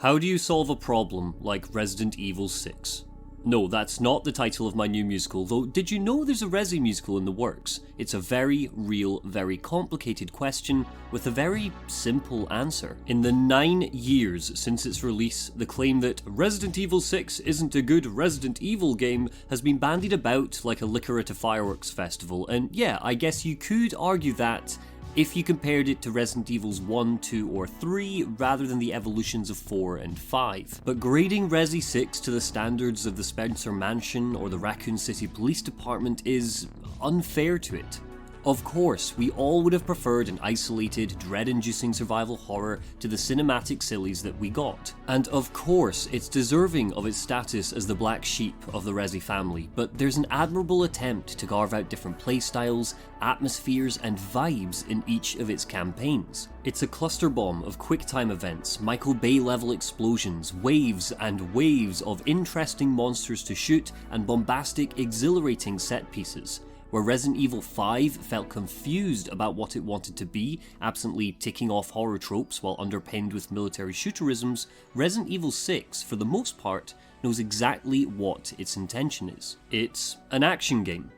How do you solve a problem like Resident Evil 6? No, that's not the title of my new musical, though did you know there's a Resi musical in the works? It's a very real, very complicated question with a very simple answer. In the 9 years since its release, the claim that Resident Evil 6 isn't a good Resident Evil game has been bandied about like a liquor at a fireworks festival, and yeah, I guess you could argue that if you compared it to Resident Evils 1, 2 or 3 rather than the evolutions of 4 and 5. But grading Resi 6 to the standards of the Spencer Mansion or the Raccoon City Police Department is unfair to it. Of course, we all would have preferred an isolated, dread-inducing survival horror to the cinematic sillies that we got. And of course, it's deserving of its status as the black sheep of the Resi family, but there's an admirable attempt to carve out different playstyles, atmospheres, and vibes in each of its campaigns. It's a clusterbomb of quick-time events, Michael Bay-level explosions, waves and waves of interesting monsters to shoot, and bombastic, exhilarating set pieces. Where Resident Evil 5 felt confused about what it wanted to be, absently ticking off horror tropes while underpinned with military shooterisms, Resident Evil 6, for the most part, knows exactly what its intention is. It's an action game.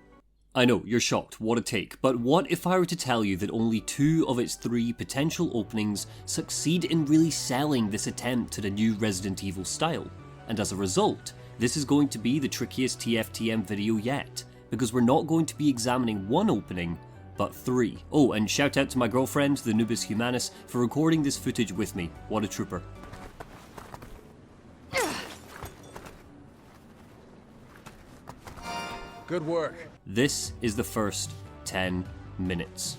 I know, you're shocked, what a take, but what if I were to tell you that only 2 of its 3 potential openings succeed in really selling this attempt at a new Resident Evil style? And as a result, this is going to be the trickiest TFTM video yet, because we're not going to be examining 1 opening, but 3. Oh, and shout out to my girlfriend, the Nubis Humanus, for recording this footage with me. What a trooper. Good work. This is the first 10 minutes.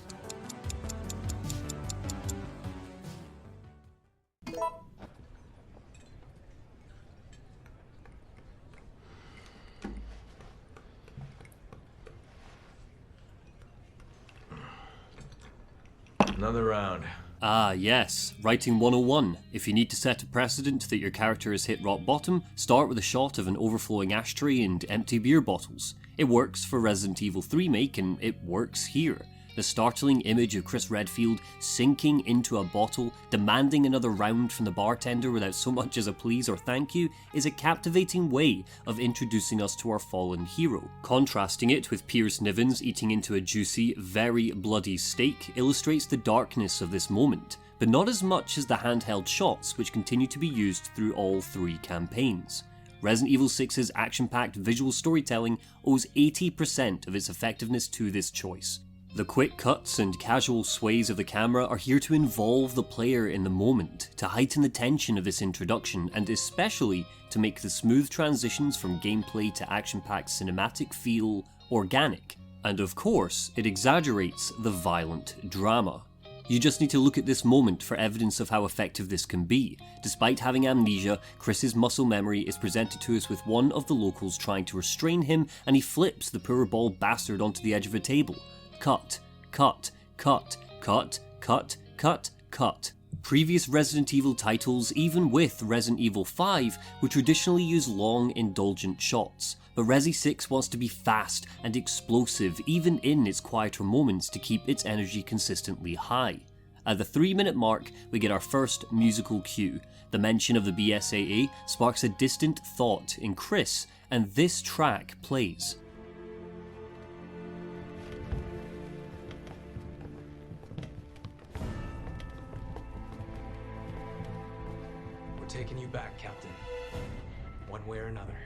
Another round. Ah yes, Writing 101. If you need to set a precedent that your character has hit rock bottom, start with a shot of an overflowing ashtray and empty beer bottles. It works for Resident Evil 3 remake, and it works here. The startling image of Chris Redfield sinking into a bottle, demanding another round from the bartender without so much as a please or thank you, is a captivating way of introducing us to our fallen hero. Contrasting it with Piers Nivens eating into a juicy, very bloody steak illustrates the darkness of this moment, but not as much as the handheld shots which continue to be used through all 3 campaigns. Resident Evil 6's action-packed visual storytelling owes 80% of its effectiveness to this choice. The quick cuts and casual sways of the camera are here to involve the player in the moment, to heighten the tension of this introduction, and especially to make the smooth transitions from gameplay to action-packed cinematic feel organic. And of course, it exaggerates the violent drama. You just need to look at this moment for evidence of how effective this can be. Despite having amnesia, Chris's muscle memory is presented to us with one of the locals trying to restrain him, and he flips the poor bald bastard onto the edge of a table. Cut, cut, cut, cut, cut, cut, cut. Previous Resident Evil titles, even with Resident Evil 5, would traditionally use long, indulgent shots, but Resi 6 wants to be fast and explosive even in its quieter moments to keep its energy consistently high. At the 3-minute mark, we get our first musical cue. The mention of the BSAA sparks a distant thought in Chris, and this track plays. Taking you back, Captain. One way or another.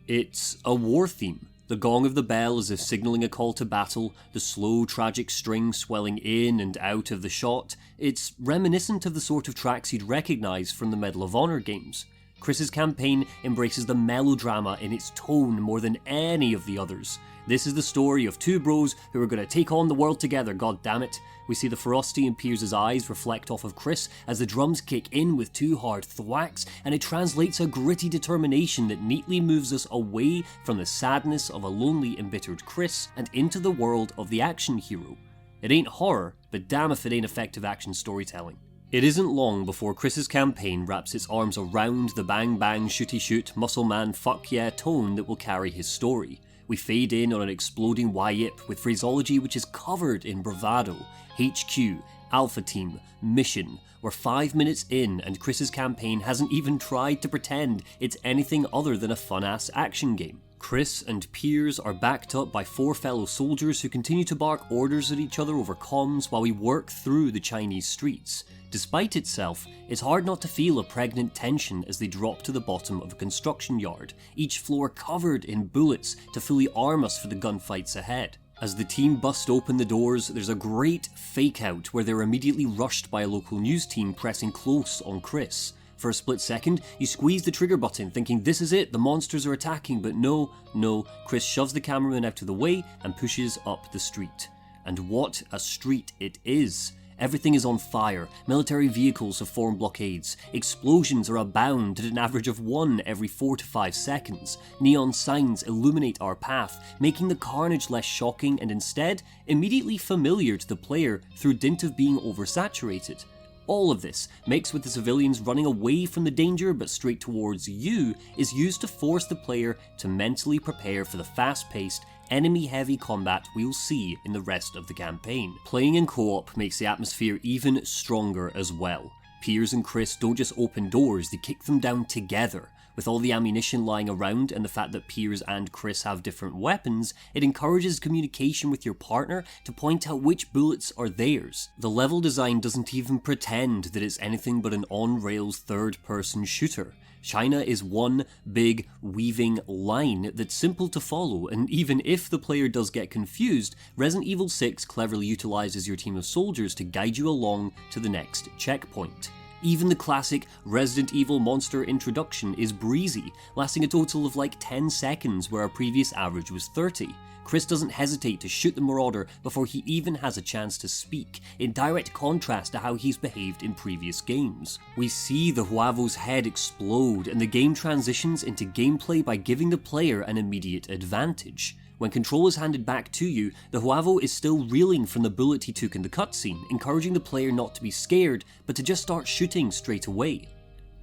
It's a war theme. The gong of the bell as if signalling a call to battle, the slow, tragic string swelling in and out of the shot. It's reminiscent of the sort of tracks you'd recognise from the Medal of Honor games. Chris's campaign embraces the melodrama in its tone more than any of the others. This is the story of 2 bros who are going to take on the world together, goddammit. We see the ferocity in Piers' eyes reflect off of Chris as the drums kick in with 2 hard thwacks, and it translates a gritty determination that neatly moves us away from the sadness of a lonely, embittered Chris and into the world of the action hero. It ain't horror, but damn if it ain't effective action storytelling. It isn't long before Chris's campaign wraps its arms around the bang bang shooty shoot muscle man fuck yeah tone that will carry his story. We fade in on an exploding YIP with phraseology which is covered in bravado, HQ, Alpha Team, Mission. We're 5 minutes in and Chris's campaign hasn't even tried to pretend it's anything other than a fun-ass action game. Chris and Piers are backed up by 4 fellow soldiers who continue to bark orders at each other over comms while we work through the Chinese streets. Despite itself, it's hard not to feel a pregnant tension as they drop to the bottom of a construction yard, each floor covered in bullets to fully arm us for the gunfights ahead. As the team bust open the doors, there's a great fake out where they're immediately rushed by a local news team pressing close on Chris. For a split second, you squeeze the trigger button thinking this is it, the monsters are attacking, but no, Chris shoves the cameraman out of the way and pushes up the street. And what a street it is! Everything is on fire, military vehicles have formed blockades, explosions are abound at an average of 1 every 4 to 5 seconds, neon signs illuminate our path, making the carnage less shocking and instead immediately familiar to the player through dint of being oversaturated. All of this, mixed with the civilians running away from the danger but straight towards you, is used to force the player to mentally prepare for the fast-paced, enemy-heavy combat we'll see in the rest of the campaign. Playing in co-op makes the atmosphere even stronger as well. Piers and Chris don't just open doors, they kick them down together. With all the ammunition lying around and the fact that Piers and Chris have different weapons, it encourages communication with your partner to point out which bullets are theirs. The level design doesn't even pretend that it's anything but an on-rails third-person shooter. China is one big, weaving line that's simple to follow, and even if the player does get confused, Resident Evil 6 cleverly utilises your team of soldiers to guide you along to the next checkpoint. Even the classic Resident Evil monster introduction is breezy, lasting a total of like 10 seconds where our previous average was 30. Chris doesn't hesitate to shoot the Marauder before he even has a chance to speak, in direct contrast to how he's behaved in previous games. We see the Huavo's head explode, and the game transitions into gameplay by giving the player an immediate advantage. When control is handed back to you, the Huavo is still reeling from the bullet he took in the cutscene, encouraging the player not to be scared, but to just start shooting straight away.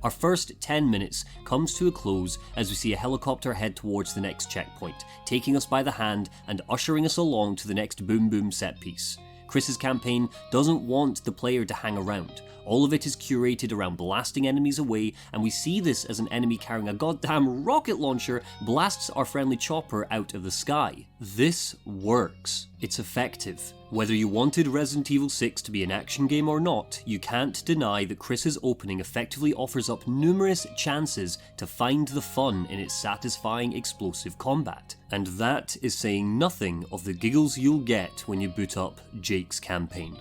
Our first 10 minutes comes to a close as we see a helicopter head towards the next checkpoint, taking us by the hand and ushering us along to the next boom boom set piece. Chris's campaign doesn't want the player to hang around. All of it is curated around blasting enemies away, and we see this as an enemy carrying a goddamn rocket launcher blasts our friendly chopper out of the sky. This works. It's effective. Whether you wanted Resident Evil 6 to be an action game or not, you can't deny that Chris's opening effectively offers up numerous chances to find the fun in its satisfying explosive combat. And that is saying nothing of the giggles you'll get when you boot up Jake's campaign.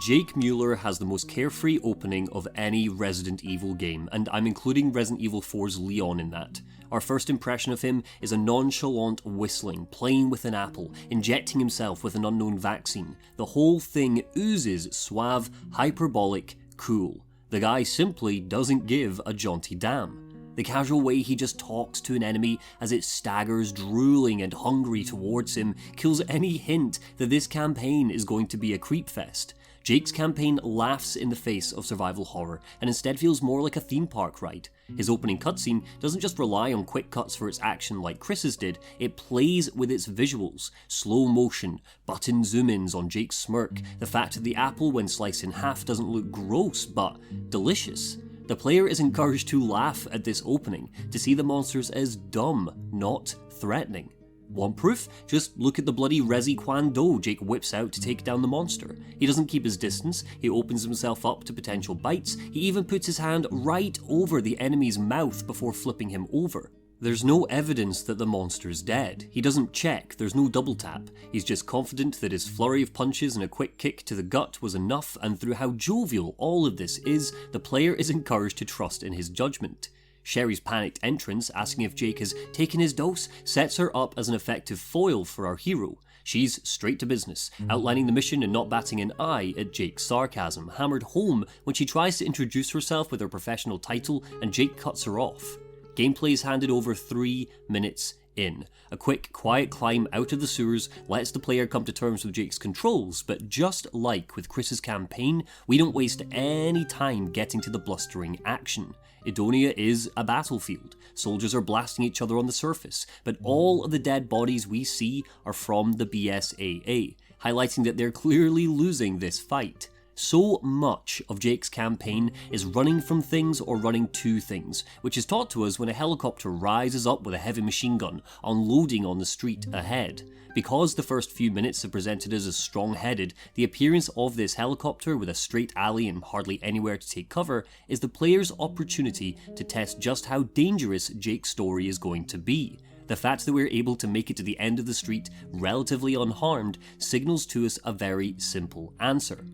Jake Muller has the most carefree opening of any Resident Evil game, and I'm including Resident Evil 4's Leon in that. Our first impression of him is a nonchalant whistling, playing with an apple, injecting himself with an unknown vaccine. The whole thing oozes suave, hyperbolic, cool. The guy simply doesn't give a jaunty damn. The casual way he just talks to an enemy as it staggers drooling and hungry towards him kills any hint that this campaign is going to be a creep fest. Jake's campaign laughs in the face of survival horror and instead feels more like a theme park ride. His opening cutscene doesn't just rely on quick cuts for its action like Chris's did, it plays with its visuals. Slow motion, button zoom-ins on Jake's smirk, the fact that the apple when sliced in half doesn't look gross but delicious. The player is encouraged to laugh at this opening, to see the monsters as dumb, not threatening. Want proof? Just look at the bloody Resi Quan Do Jake whips out to take down the monster. He doesn't keep his distance, he opens himself up to potential bites, he even puts his hand right over the enemy's mouth before flipping him over. There's no evidence that the monster's dead. He doesn't check, there's no double tap. He's just confident that his flurry of punches and a quick kick to the gut was enough, and through how jovial all of this is, the player is encouraged to trust in his judgment. Sherry's panicked entrance, asking if Jake has taken his dose, sets her up as an effective foil for our hero. She's straight to business, outlining the mission and not batting an eye at Jake's sarcasm, hammered home when she tries to introduce herself with her professional title and Jake cuts her off. Gameplay is handed over 3 minutes in. A quick, quiet climb out of the sewers lets the player come to terms with Jake's controls, but just like with Chris's campaign, we don't waste any time getting to the blustering action. Edonia is a battlefield. Soldiers are blasting each other on the surface, but all of the dead bodies we see are from the BSAA, highlighting that they're clearly losing this fight. So much of Jake's campaign is running from things or running to things, which is taught to us when a helicopter rises up with a heavy machine gun, unloading on the street ahead. Because the first few minutes are presented as strong-headed, the appearance of this helicopter with a straight alley and hardly anywhere to take cover is the player's opportunity to test just how dangerous Jake's story is going to be. The fact that we're able to make it to the end of the street relatively unharmed signals to us a very simple answer.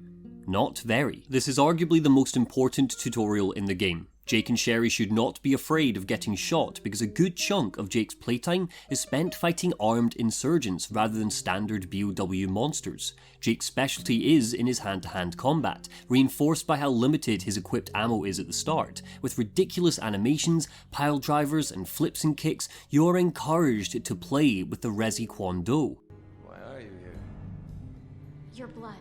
Not very. This is arguably the most important tutorial in the game. Jake and Sherry should not be afraid of getting shot because a good chunk of Jake's playtime is spent fighting armed insurgents rather than standard BOW monsters. Jake's specialty is in his hand-to-hand combat, reinforced by how limited his equipped ammo is at the start. With ridiculous animations, pile drivers and flips and kicks, you're encouraged to play with the Resi Kwon Do. Why are you here? Your blood.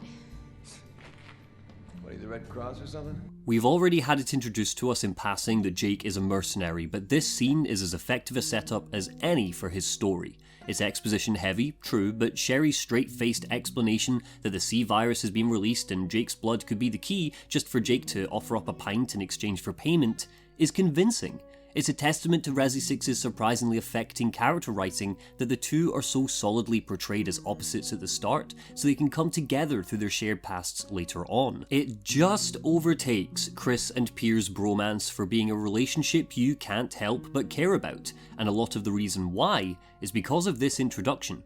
What, are you the Red Cross or something? We've already had it introduced to us in passing that Jake is a mercenary, but this scene is as effective a setup as any for his story. It's exposition heavy, true, but Sherry's straight-faced explanation that the C virus has been released and Jake's blood could be the key just for Jake to offer up a pint in exchange for payment is convincing. It's a testament to Resi 6's surprisingly affecting character writing that the two are so solidly portrayed as opposites at the start, so they can come together through their shared pasts later on. It just overtakes Chris and Pier's bromance for being a relationship you can't help but care about, and a lot of the reason why is because of this introduction.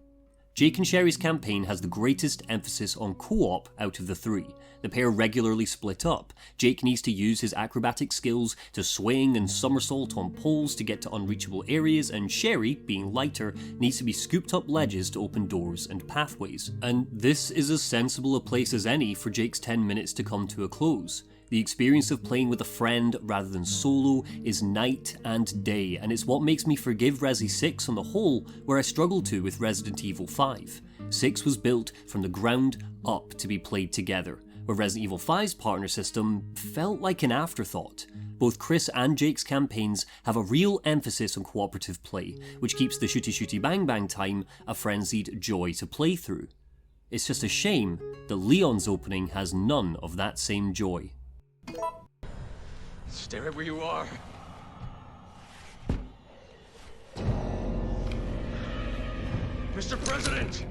Jake and Sherry's campaign has the greatest emphasis on co-op out of the three. The pair regularly split up. Jake needs to use his acrobatic skills to swing and somersault on poles to get to unreachable areas, and Sherry, being lighter, needs to be scooped up ledges to open doors and pathways. And this is as sensible a place as any for Jake's 10 minutes to come to a close. The experience of playing with a friend rather than solo is night and day, and it's what makes me forgive Resi 6 on the whole, where I struggled to with Resident Evil 5. 6 was built from the ground up to be played together, where Resident Evil 5's partner system felt like an afterthought. Both Chris and Jake's campaigns have a real emphasis on cooperative play, which keeps the shooty bang bang time a frenzied joy to play through. It's just a shame that Leon's opening has none of that same joy. Stay right where you are. Mr. President!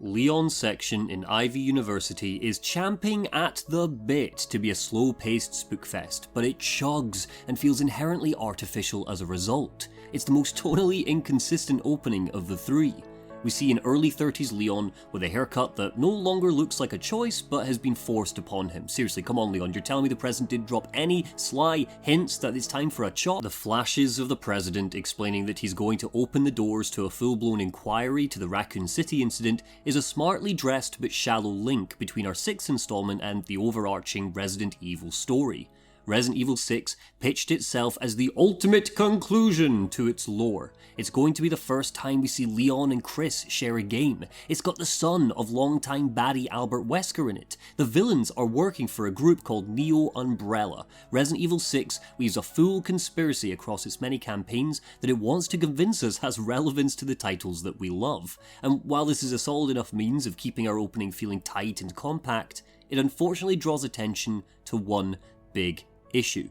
Leon's section in Ivy University is champing at the bit to be a slow-paced spookfest, but it chugs and feels inherently artificial as a result. It's the most tonally inconsistent opening of the three. We see an early 30s Leon with a haircut that no longer looks like a choice but has been forced upon him. Seriously, come on Leon, you're telling me the president didn't drop any sly hints that it's time for a chop? The flashes of the president explaining that he's going to open the doors to a full-blown inquiry to the Raccoon City incident is a smartly dressed but shallow link between our 6th installment and the overarching Resident Evil story. Resident Evil 6 pitched itself as the ultimate conclusion to its lore. It's going to be the first time we see Leon and Chris share a game. It's got the son of longtime baddie Albert Wesker in it. The villains are working for a group called Neo Umbrella. Resident Evil 6 weaves a full conspiracy across its many campaigns that it wants to convince us has relevance to the titles that we love. And while this is a solid enough means of keeping our opening feeling tight and compact, it unfortunately draws attention to one big issue: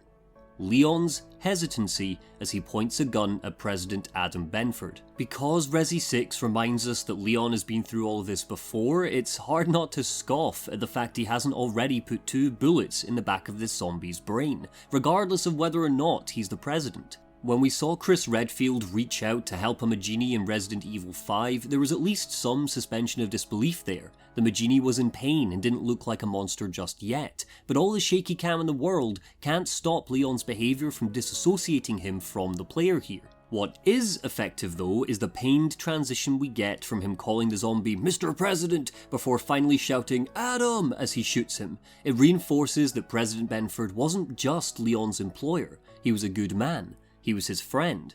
Leon's hesitancy as he points a gun at President Adam Benford. Because Resi 6 reminds us that Leon has been through all of this before, it's hard not to scoff at the fact he hasn't already put 2 bullets in the back of this zombie's brain, regardless of whether or not he's the president. When we saw Chris Redfield reach out to help a Majini in Resident Evil 5, there was at least some suspension of disbelief there. The Majini was in pain and didn't look like a monster just yet, but all the shaky cam in the world can't stop Leon's behaviour from disassociating him from the player here. What is effective though is the pained transition we get from him calling the zombie Mr. President before finally shouting Adam as he shoots him. It reinforces that President Benford wasn't just Leon's employer, he was a good man. He was his friend.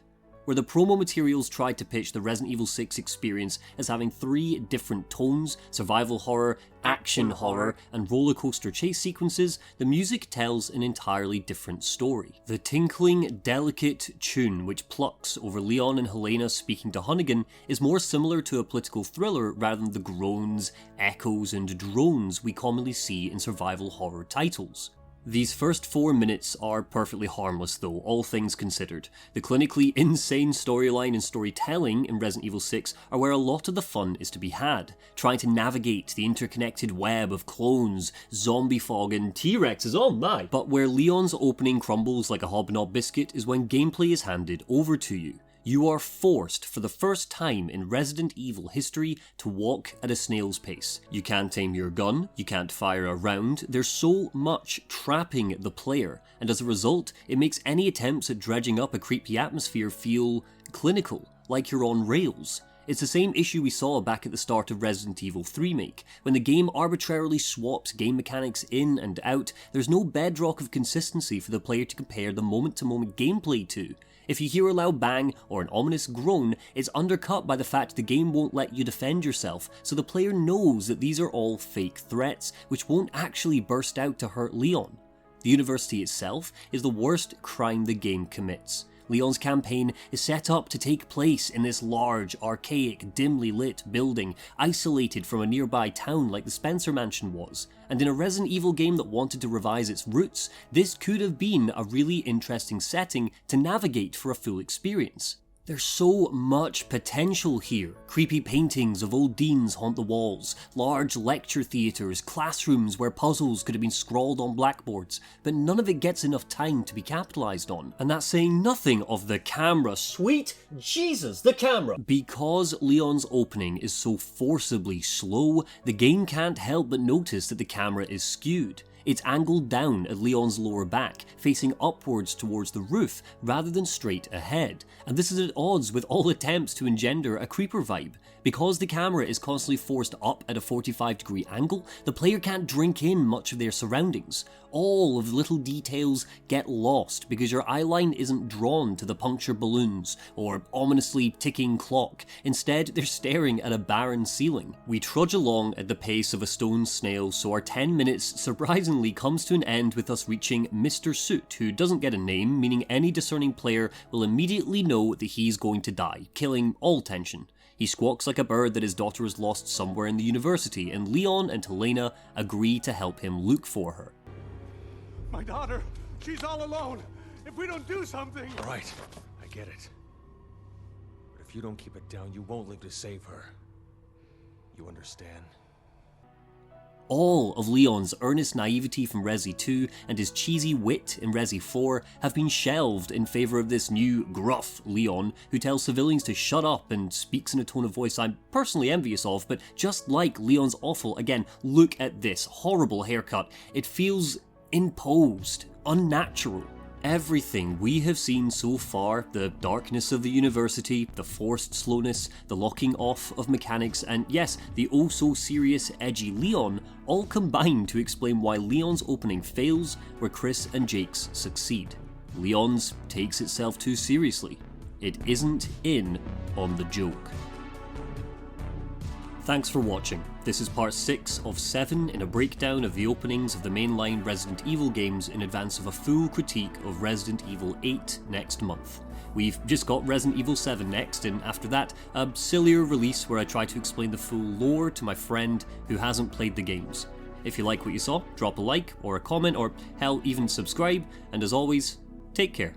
where the promo materials tried to pitch the Resident Evil 6 experience as having 3 different tones: survival horror, action horror, and roller coaster chase sequences, the music tells an entirely different story. The tinkling, delicate tune which plucks over Leon and Helena speaking to Hunnigan is more similar to a political thriller rather than the groans, echoes, and drones we commonly see in survival horror titles. These first 4 minutes are perfectly harmless though, all things considered. The clinically insane storyline and storytelling in Resident Evil 6 are where a lot of the fun is to be had, trying to navigate the interconnected web of clones, zombie fog, and T-Rexes, oh my! But where Leon's opening crumbles like a hobnob biscuit is when gameplay is handed over to you. You are forced, for the first time in Resident Evil history, to walk at a snail's pace. You can't aim your gun, you can't fire a round, there's so much trapping the player, and as a result, it makes any attempts at dredging up a creepy atmosphere feel clinical, like you're on rails. It's the same issue we saw back at the start of Resident Evil 3 Remake. When the game arbitrarily swaps game mechanics in and out, there's no bedrock of consistency for the player to compare the moment-to-moment gameplay to. If you hear a loud bang or an ominous groan, it's undercut by the fact the game won't let you defend yourself, so the player knows that these are all fake threats, which won't actually burst out to hurt Leon. The university itself is the worst crime the game commits. Leon's campaign is set up to take place in this large, archaic, dimly lit building, isolated from a nearby town like the Spencer Mansion was. And in a Resident Evil game that wanted to revise its roots, this could have been a really interesting setting to navigate for a full experience. There's so much potential here. Creepy paintings of old deans haunt the walls, large lecture theatres, classrooms where puzzles could have been scrawled on blackboards, but none of it gets enough time to be capitalised on. And that's saying nothing of the camera. Sweet Jesus, the camera! Because Leon's opening is so forcibly slow, the game can't help but notice that the camera is skewed. It's angled down at Leon's lower back, facing upwards towards the roof rather than straight ahead, and this is at odds with all attempts to engender a creeper vibe. Because the camera is constantly forced up at a 45-degree angle, the player can't drink in much of their surroundings. All of the little details get lost because your eyeline isn't drawn to the puncture balloons or ominously ticking clock. Instead, they're staring at a barren ceiling. We trudge along at the pace of a stone snail, so our 10 minutes surprisingly comes to an end with us reaching Mr. Suit, who doesn't get a name, meaning any discerning player will immediately know that he's going to die, killing all tension. He squawks like a bird that his daughter is lost somewhere in the university, and Leon and Helena agree to help him look for her. My daughter, she's all alone. If we don't do something... All right, I get it. But if you don't keep it down, you won't live to save her. You understand? All of Leon's earnest naivety from Resi 2 and his cheesy wit in Resi 4 have been shelved in favour of this new, gruff Leon who tells civilians to shut up and speaks in a tone of voice I'm personally envious of, but just like Leon's awful, again, look at this horrible haircut. It feels imposed, unnatural. Everything we have seen so far, the darkness of the university, the forced slowness, the locking off of mechanics, and yes, the oh so serious, edgy Leon, all combine to explain why Leon's opening fails where Chris and Jake's succeed. Leon's takes itself too seriously. It isn't in on the joke. Thanks for watching. This is part 6 of 7 in a breakdown of the openings of the mainline Resident Evil games in advance of a full critique of Resident Evil 8 next month. We've just got Resident Evil 7 next, and after that, a sillier release where I try to explain the full lore to my friend who hasn't played the games. If you like what you saw, drop a like or a comment, or hell, even subscribe, and as always, take care.